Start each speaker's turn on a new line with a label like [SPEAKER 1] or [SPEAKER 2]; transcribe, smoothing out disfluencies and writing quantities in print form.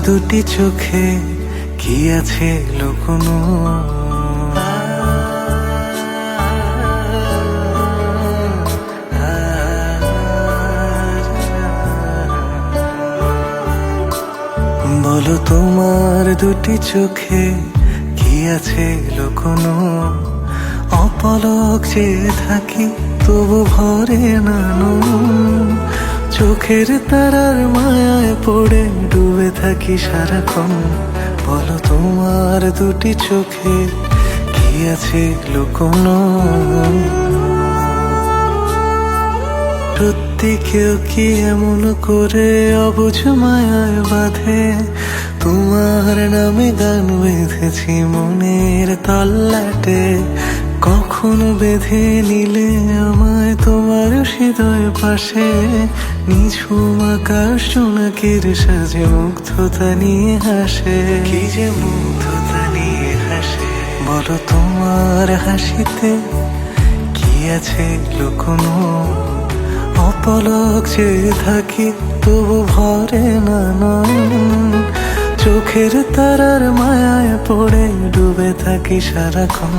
[SPEAKER 1] দুটি চোখে কি আছে লুকোনো? বলো তোমার দুটি চোখে কি আছে লুকোনো? অপলক চেয়ে থাকি তবু ভরে না নুন। চোখের তারার মায়ায় পড়ে ডুবে থাকি সারাক্ষণ। বলো তোমার দুটি চোখে কি আছে লুকোনো? সত্যি কেউ কি এমন করে অবুঝ মায়ায় বাঁধে? তোমার নামে গান বেঁধেছি মনের তল্লাটে। কখনো বেঁধে নিলে আমায় তোমার হৃদয় পাশে। নিঝুম আকাশ জোনাকির সাজে মুগ্ধতা নিয়ে হাসে। কি যে মুগ্ধতা নিয়ে হাসে। বলো তোমার হাসিতে কি আছে লুকোনো? অপলক চেয়ে থাকি তবু ভরে না নয়ন। চোখের তারার মায়ায় পড়ে ডুবে থাকি সারাক্ষণ।